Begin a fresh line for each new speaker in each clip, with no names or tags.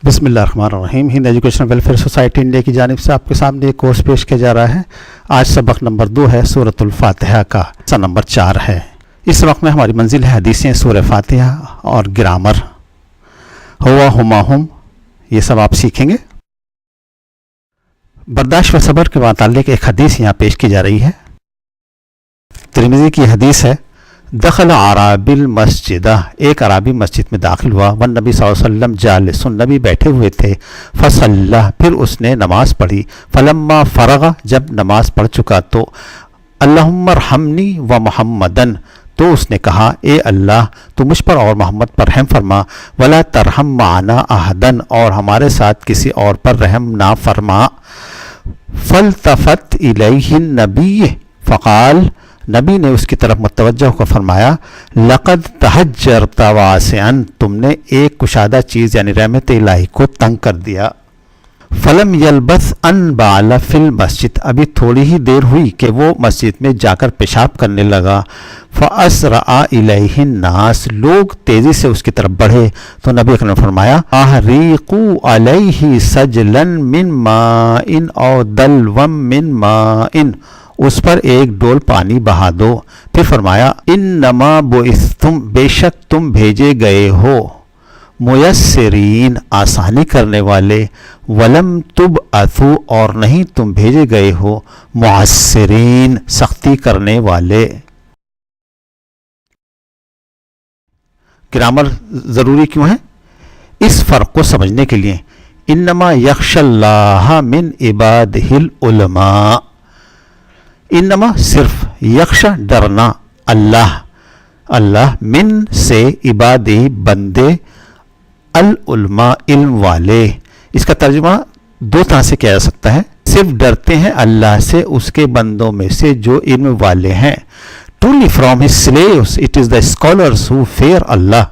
بسم اللہ الرحمن الرحیم۔ ہند ایجوکیشن ویلفیئر سوسائٹی انڈیا کی جانب سے آپ کے سامنے ایک کورس پیش کیا جا رہا ہے۔ آج سبق نمبر 2 ہے سورۃ الفاتحہ کا، حصہ نمبر 4 ہے۔ اس سبق میں ہماری منزل ہے حدیثیں، سورہ فاتحہ اور گرامر، ہوا ہما ہم، یہ سب آپ سیکھیں گے۔ برداشت و صبر کے متعلق ایک حدیث یہاں پیش کی جا رہی ہے۔ ترمذی کی حدیث ہے، دخل اعرابی المسجد، ایک عرابی مسجد میں داخل ہوا، والنبی صلی اللہ علیہ وسلم جالس، نبی بیٹھے ہوئے تھے، فصلی، پھر اس نے نماز پڑھی، فلما فرغ، جب نماز پڑھ چکا تو اللہم ارحمنی و محمدن، تو اس نے کہا اے اللہ تو مجھ پر اور محمد پر رحم فرما، ولا ترحم معنا احدن، اور ہمارے ساتھ کسی اور پر رحم نہ فرما۔ فالتفت الیہ النبی، فقال، نبی نے اس کی طرف متوجہ ہو کر فرمایا، لقد تہجرت واسعا، تم نے ایک کشادہ چیز یعنی رحمت الہی کو تنگ کر دیا۔ فلم یلبث ان بال فی المسجد، ابھی تھوڑی ہی دیر ہوئی کہ وہ مسجد میں جا کر پیشاب کرنے لگا۔ فاسرع الیہ الناس، لوگ تیزی سے اس کی طرف بڑھے تو نبی اکرم نے فرمایا، احریقوا علیہ سجلا من ماء او دلوا من ماء، اس پر ایک ڈول پانی بہا دو۔ پھر فرمایا، انما بعثتم، بے شک تم بھیجے گئے ہو، میسرین، آسانی کرنے والے، ولم تبعثوا، اور نہیں تم بھیجے گئے ہو، معسرین، سختی کرنے والے۔ گرامر ضروری کیوں ہے؟ اس فرق کو سمجھنے کے لیے، انما یخشى اللہ من عبادہ العلماء، انما صرف، یخشا ڈرنا، اللہ من سے، عبادی بندے، العلماء علم والے۔ اس کا ترجمہ دو طرح سے کیا جا سکتا ہے، صرف ڈرتے ہیں اللہ سے اس کے بندوں میں سے جو علم والے ہیں۔ truly from his slaves it is the scholars who fear Allah،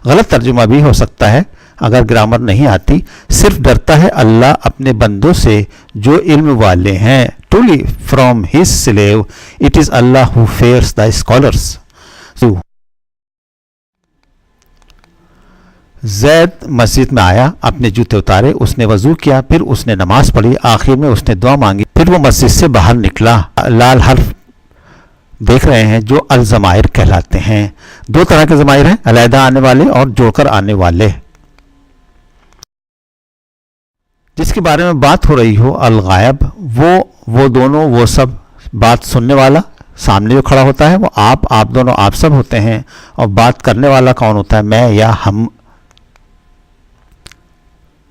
غلط ترجمہ بھی ہو سکتا ہے اگر گرامر نہیں آتی، صرف ڈرتا ہے اللہ اپنے بندوں سے جو علم والے ہیں۔ truly from his slave it is Allah who fears the scholars۔ زید مسجد میں آیا، اپنے جوتے اتارے، اس نے وضو کیا، پھر اس نے نماز پڑھی، آخر میں اس نے دعا مانگی، پھر وہ مسجد سے باہر نکلا۔ لال حرف دیکھ رہے ہیں جو الضمائر کہلاتے ہیں۔ دو طرح کے ضمائر ہیں، علیحدہ آنے والے اور جوڑ کر آنے والے۔ جس کے بارے میں بات ہو رہی ہو، الغائب، وہ دونوں، وہ سب، بات سننے والا سامنے جو کھڑا ہوتا ہے وہ آپ دونوں، آپ سب ہوتے ہیں، اور بات کرنے والا کون ہوتا ہے، میں یا ہم۔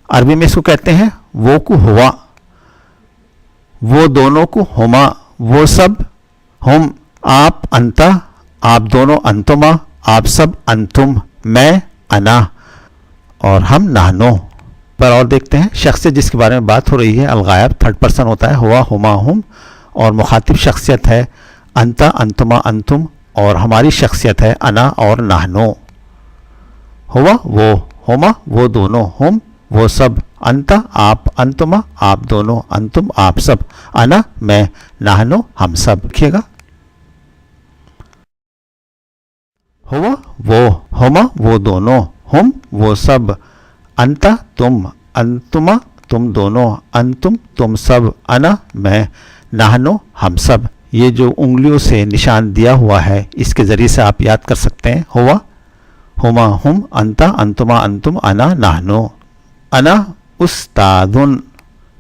عربی میں اس کو کہتے ہیں وہ کو ہوا، وہ دونوں کو ہما، وہ سب ہم، آپ انتا، آپ دونوں انتما، آپ سب انتم، میں انا، اور ہم نحنو۔ پر اور دیکھتے ہیں شخصیت جس کے بارے میں بات ہو رہی ہے، الغائب، تھرڈ پرسن ہوتا ہے، ہوا ہما ہم، اور مخاطب شخصیت ہے انتا انتما انتم، اور ہماری شخصیت ہے انا اور نحنو۔ ہوا وہ، ہما وہ دونوں، ہم وہ سب، انتا آپ، انتما آپ دونوں، انتم آپ سب، انا میں، نحنو ہم سب۔ لکھیے گا، ہوا وہ، ہما وہ دونوں، ہم وہ سب، انتا تم، انتما تم دونوں، انتم تم سب، انا میں، نحنو ہم سب۔ یہ جو انگلیوں سے نشان دیا ہوا ہے اس کے ذریعے سے آپ یاد کر سکتے ہیں، ہوا ہما ہم، انتا انتما انتم، انا نحنو۔ انا استاذن،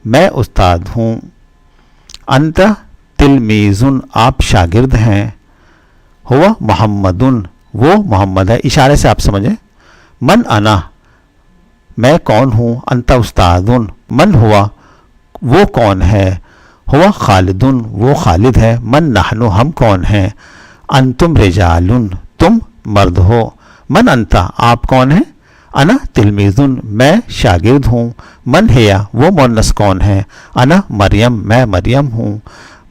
میں استاد ہوں۔ انتا تلمیذن، آپ شاگرد ہیں۔ ہوا محمدن، وہ محمد ہے، اشارے سے آپ سمجھیں۔ من انا، میں کون ہوں، انتا استاذن، من ہوا، وہ کون ہے، ہوا خالدن، وہ خالد ہے، من نحنو، ہم کون ہیں، انتم رجالن، تم مرد ہو، من انتا، آپ کون ہیں، انا تلمیذن، میں شاگرد ہوں، من ہیا، وہ مؤنث کون ہے، انا مریم، میں مریم ہوں،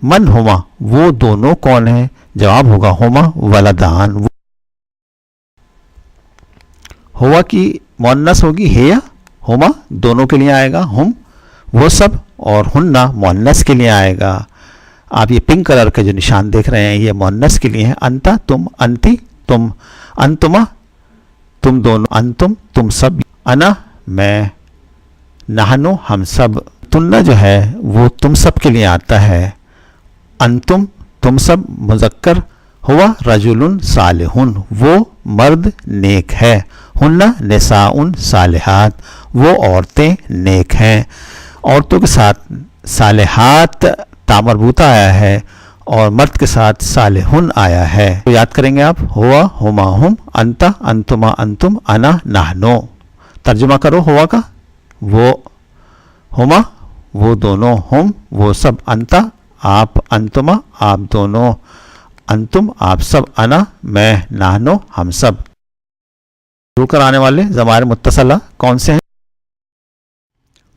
من ہما، وہ دونوں کون ہیں، جواب ہوگا ہما ولدان۔ ہوا کی مؤنث ہوگی ہیا، ہما دونوں کے لیے آئے گا، ہم وہ سب، اور ہننا مؤنث کے لیے آئے گا۔ آپ یہ پنک کلر کے جو نشان دیکھ رہے ہیں یہ مؤنث کے لیے ہیں، انتا تم، انتی تم، انتما تم دونوں، انتم تم سب، انا میں، نحنو ہم سب، تنہ جو ہے وہ تم سب کے لیے آتا ہے، انتم تم سب مذکر، ہوا رجل صالح وہ مرد نیک ہے، ہن نساء صالحات وہ عورتیں نیک ہیں، عورتوں کے ساتھ صالحات تامربوطہ آیا ہے اور مرد کے ساتھ صالحن آیا ہے، تو یاد کریں گے آپ، ہوا ہما ہم، انتا انتما انتم، انا نحنو۔ ترجمہ کرو ہوا کا، وہ ہما وہ دونوں، ہم وہ سب، انتا آپ، انتما آپ دونوں، انتم آپ سب، انا میں، نحنو ہم سب۔ جڑ کر آنے والے ضمائر متصلہ کون سے ہیں؟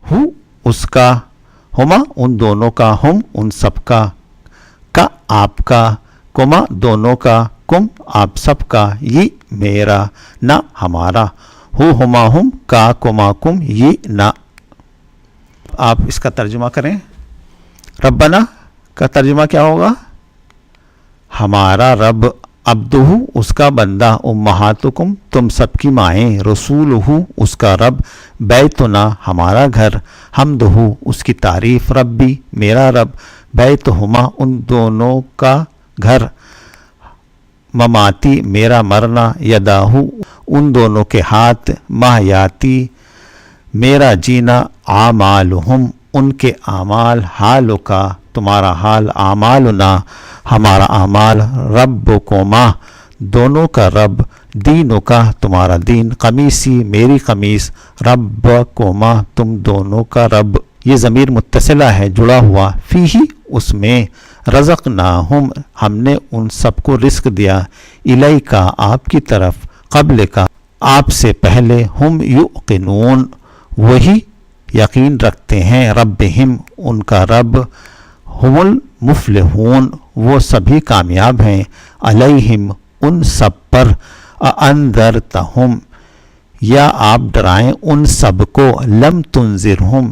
ہو اس کا، ہما ان دونوں کا، ہم ان سب کا آپ کا، کما دونوں کا، کم آپ سب کا، یہ میرا، نہ ہمارا، ہو ہما ہم کا، کما کم یہ نہ۔ آپ اس کا ترجمہ کریں، ربنا کا ترجمہ کیا ہوگا؟ ہمارا رب، عبدہ اس کا بندہ، امہاتکم تم سب کی مائیں، رسولہ اس کا رب، بیتنا ہمارا گھر، حمدہ اس کی تعریف، ربی میرا رب، بیتہما ان دونوں کا گھر، مماتی میرا مرنا، یداہو ان دونوں کے ہاتھ، ماہیاتی میرا جینا، اعمالہم ان کے اعمال، حالو کا تمہارا حال، اعمالنا ہمارا اعمال، ربکما دونوں کا رب، دینوں کا تمہارا دین، قمیصی میری قمیص، ربکما تم دونوں کا رب۔ یہ ضمیر متصلہ ہے جڑا ہوا، فیہی اس میں، رزقناہم ہم نے ان سب کو رزق دیا، الیکا آپ کی طرف، قبل کا آپ سے پہلے، ہم یوقنون وہی یقین رکھتے ہیں، ربہم ان کا رب، ہم المفلحون وہ سبھی کامیاب ہیں، علیہم ان سب پر، اانذرتہم یا آپ ڈرائیں ان سب کو، لم تنذرہم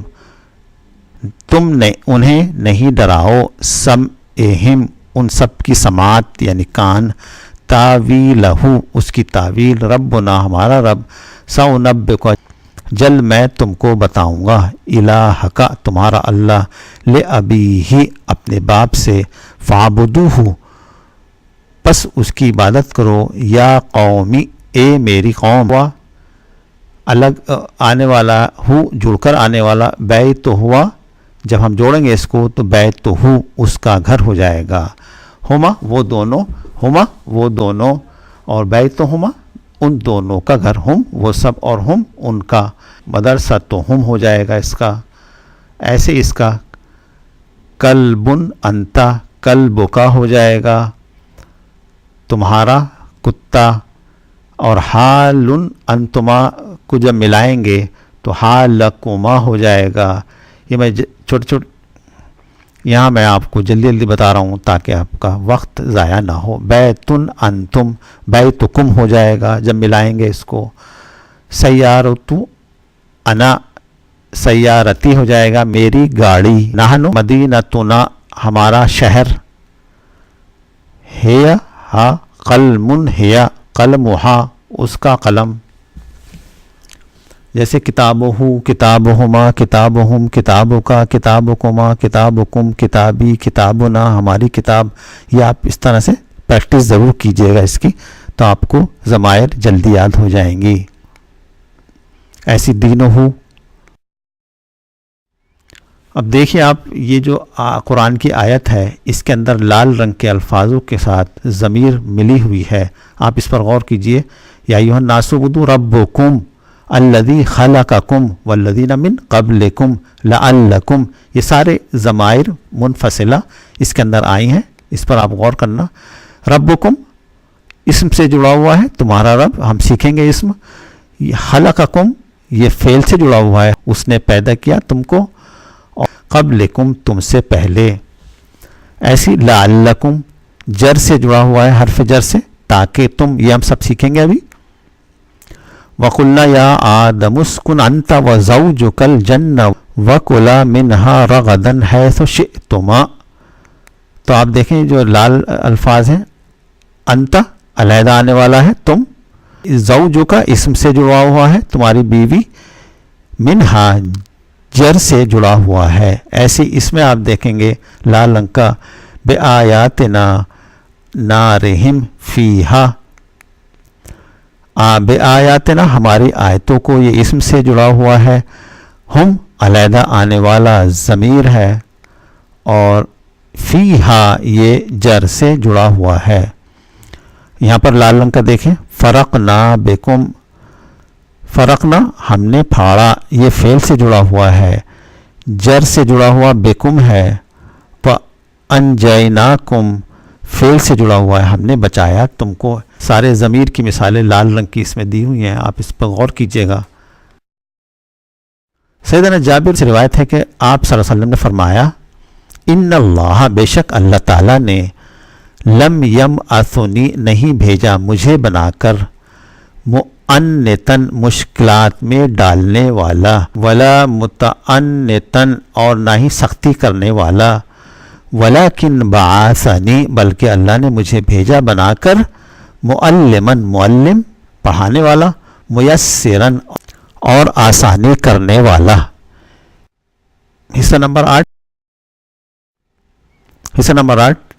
تم نے انہیں نہیں ڈراؤ، سمعہم ان سب کی سماعت یعنی کان، تاویلہ اس کی تعویل، ربنا ہمارا رب، سأنبئک جل میں تم کو بتاؤں گا، الہک تمہارا اللہ، لأبیہ اپنے باپ سے، فاعبدوہ پس اس کی عبادت کرو، یا قومی اے میری قوم، الگ آنے والا ہو جڑ کر آنے والا، بیت ہوا جب ہم جوڑیں گے اس کو تو بیت ہو اس کا گھر ہو جائے گا، ہما وہ دونوں، ہما وہ دونوں، اور بیت ہما ان دونوں کا گھر، ہم وہ سب اور ہم ان کا، مدرسہ تو ہم ہو جائے گا اس کا، ایسے اس کا کلبن انتا کلب کا ہو جائے گا تمہارا کتا، اور حالن انتما کو جب ملائیں گے تو حالکما ہو جائے گا۔ یہ میں چھوٹے یہاں میں آپ کو جلدی جلدی بتا رہا ہوں تاکہ آپ کا وقت ضائع نہ ہو، بیتن انتم بیتکم ہو جائے گا جب ملائیں گے اس کو، سیارتو انا سیارتی ہو جائے گا میری گاڑی، نحن مدینتنا ہمارا شہر، ہیا ہا قلم ہیا قلمہا اس کا قلم، جیسے کتابہ کتابہما کتابہم کتابکا کتابکما کتابکم کتابی کتابنا ہماری کتاب۔ یہ آپ اس طرح سے پریکٹس ضرور کیجئے گا اس کی، تو آپ کو ضمائر جلدی یاد ہو جائیں گی۔ ایسی دینہو، اب دیکھیں آپ یہ جو قرآن کی آیت ہے اس کے اندر لال رنگ کے الفاظوں کے ساتھ ضمیر ملی ہوئی ہے، آپ اس پر غور کیجئے، یا ایھا الناس اعبدوا ربکم الذی خلقکم والذین من قبلکم لعلکم، یہ سارے ضمائر منفصلہ اس کے اندر آئی ہیں، اس پر آپ غور کرنا۔ ربکم اسم سے جڑا ہوا ہے تمہارا رب، ہم سیکھیں گے اسم، خلقکم یہ فعل سے جڑا ہوا ہے، اس نے پیدا کیا تم کو، اور قبلکم تم سے پہلے، ایسی لعلکم جر سے جڑا ہوا ہے، حرف جر سے، تاکہ تم، یہ ہم سب سیکھیں گے ابھی۔ وَقُلْنَا يَا آدَمُ اسْكُنْ أَنْتَ وَزَوْجُكَ الْجَنَّةَ وَكُلَا مِنْهَا رَغَدًا حَيْثُ شِئْتُمَا، تو آپ دیکھیں جو لال الفاظ ہیں، انتا علیحدہ آنے والا ہے تم، زوجو کا اسم سے جڑا ہوا ہے تمہاری بیوی، منہا جر سے جڑا ہوا ہے. ایسے اس میں آپ دیکھیں گے لال رنگ کا بِآیاتنا نارہم فیہا. بِآیاتنا ہماری آیتوں کو، یہ اسم سے جڑا ہوا ہے. ہم علیحدہ آنے والا ضمیر ہے اور فیہا یہ جر سے جڑا ہوا ہے. یہاں پر لال رنگ کا دیکھیں فرقنا بکم. فرقنا ہم نے پھاڑا، یہ فعل سے جڑا ہوا ہے. جر سے جڑا ہوا بکم ہے. وَأَنْجَيْنَاكُمْ فعل سے جڑا ہوا ہے، ہم نے بچایا تم کو. سارے ضمیر کی مثالیں لال رنگ کی اس میں دی ہوئی ہیں، آپ اس پر غور کیجئے گا. سیدنا جابر سے روایت ہے کہ آپ صلی اللہ علیہ وسلم نے فرمایا ان اللہ، بے شک اللہ تعالیٰ نے لم یبعثنی نہیں بھیجا مجھے بنا کر معنتن مشکلات میں ڈالنے والا، ولا متعنتن اور نہ ہی سختی کرنے والا، ولیکن بعثنی بلکہ اللہ نے مجھے بھیجا بنا کر معلمن معلم پڑھانے والا، میسرن اور آسانی کرنے والا. حصہ نمبر 8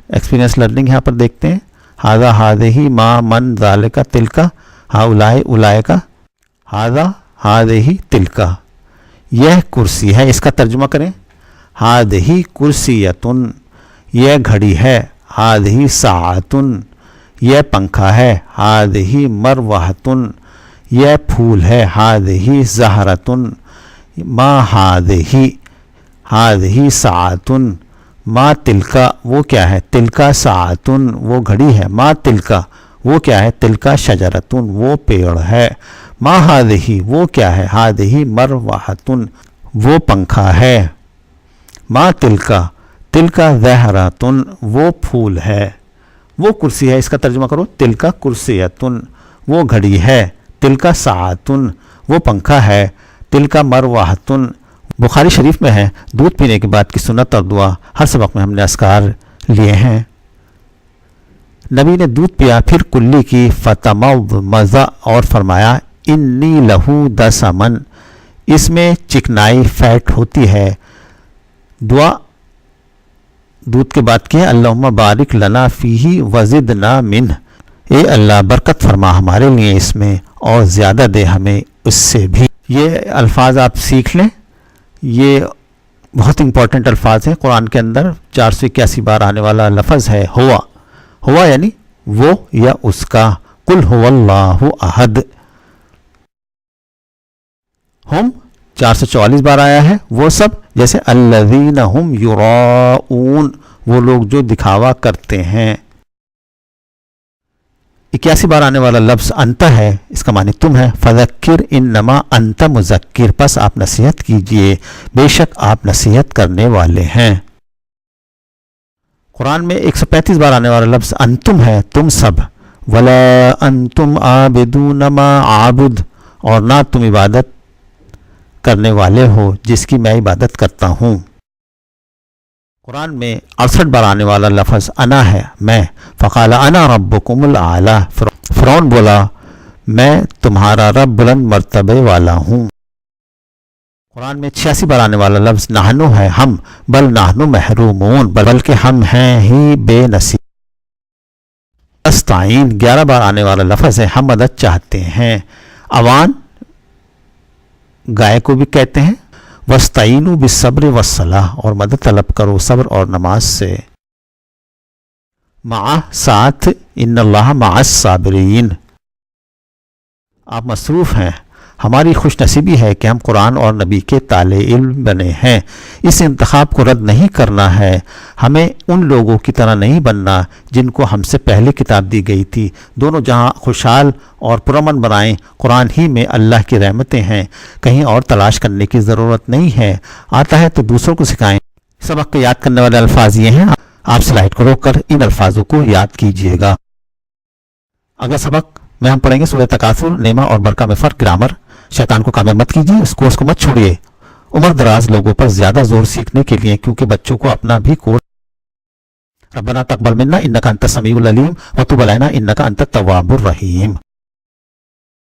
ایکسپیرینس لرننگ یہاں پر دیکھتے ہیں. ہاذا ہذہ ما من ذالک تلک ہؤلاء اولئک. ہاذا ہذہ تلک یہ کرسی ہے، اس کا ترجمہ کریں. ہذہ کرسیۃ یہ گھڑی ہے. ہذہ ساعۃ یہ پنکھا ہے. ہذہ مروحۃ یہ پھول ہے. ہذہ زہرۃ ما ہذہ ساعۃ ما تلکا وہ کیا ہے، تلکا ساعتن وہ گھڑی ہے، ما تلکا وہ کیا ہے، تلکا شجرتن وہ پیڑ ہے، ما ہذہ وہ کیا ہے، ہذہ مروحتن وہ پنکھا ہے، ما تلکا تلکا زہرتن وہ پھول ہے، وہ کرسی ہے. اس کا ترجمہ کرو تلکا کرسیتن وہ گھڑی ہے، تلکا ساعتن وہ پنکھا ہے، تلکا مروحتن. بخاری شریف میں ہے دودھ پینے کے بعد کی سنت اور دعا. ہر سبق میں ہم نے اذکار لیے ہیں. نبی نے دودھ پیا پھر کلی کی فتمضمض اور فرمایا انی لہو دسمن اس میں چکنائی فیٹ ہوتی ہے. دعا دودھ کے بعد کی ہے اللہم بارک لنا فیہ وزدنا منہ. اے اللہ برکت فرما ہمارے لیے اس میں اور زیادہ دے ہمیں اس سے بھی. یہ الفاظ آپ سیکھ لیں، یہ بہت امپورٹنٹ الفاظ ہیں. قرآن کے اندر 481 بار آنے والا لفظ ہے ہوا. ہوا یعنی وہ یا اس کا. قل هو اللہ احد. ہم 444 بار آیا ہے وہ سب، جیسے الذین هم یراؤون وہ لوگ جو دکھاوا کرتے ہیں. 81 بار آنے والا لفظ انت ہے، اس کا معنی تم ہے. فذکر انما انت مذکر پس آپ نصیحت کیجئے، بے شک آپ نصیحت کرنے والے ہیں. قرآن میں 135 بار آنے والا لفظ انتم ہے، تم سب. ولا انتم عابدون ما عابد اور نہ تم عبادت کرنے والے ہو جس کی میں عبادت کرتا ہوں. قرآن میں 68 بار آنے والا لفظ انا ہے، میں. فقال انا ربکم الاعلی فرعون بولا میں تمہارا رب بلند مرتبے والا ہوں. قرآن میں 86 بار آنے والا لفظ نحنو ہے، ہم. بل نحنو محرومون بلکہ ہم ہیں ہی بے نصیب. استعین 11 بار آنے والا لفظ ہے، ہم مدد چاہتے ہیں. اوان گائے کو بھی کہتے ہیں. وَاسْتَعِينُوا بِالصَّبْرِ وَالصَّلَاةِ اور مدد طلب کرو صبر اور نماز سے. مع ساتھ ان اللہ مع الصابرین. آپ مصروف ہیں، ہماری خوش نصیبی ہے کہ ہم قرآن اور نبی کے طالب علم بنے ہیں. اس انتخاب کو رد نہیں کرنا ہے. ہمیں ان لوگوں کی طرح نہیں بننا جن کو ہم سے پہلے کتاب دی گئی تھی. دونوں جہاں خوشحال اور پرامن بنائیں. قرآن ہی میں اللہ کی رحمتیں ہیں، کہیں اور تلاش کرنے کی ضرورت نہیں ہے. آتا ہے تو دوسروں کو سکھائیں. سبق کو یاد کرنے والے الفاظ یہ ہیں، آپ سلائڈ کو روک کر ان الفاظوں کو یاد کیجئے گا. اگلا سبق میں ہم پڑھیں گے سورہ تکاثر، نعمہ اور برکہ میں فرق، گرامر. شیطان کو کامیاب مت کیجیے، اس کورس کو مت چھوڑیے. عمر دراز لوگوں پر زیادہ زور سیکھنے کے لیے، کیونکہ بچوں کو اپنا بھی کورس. ربنا تقبل منا انک انت السمیع العلیم وتب علینا انک انت التواب الرحیم.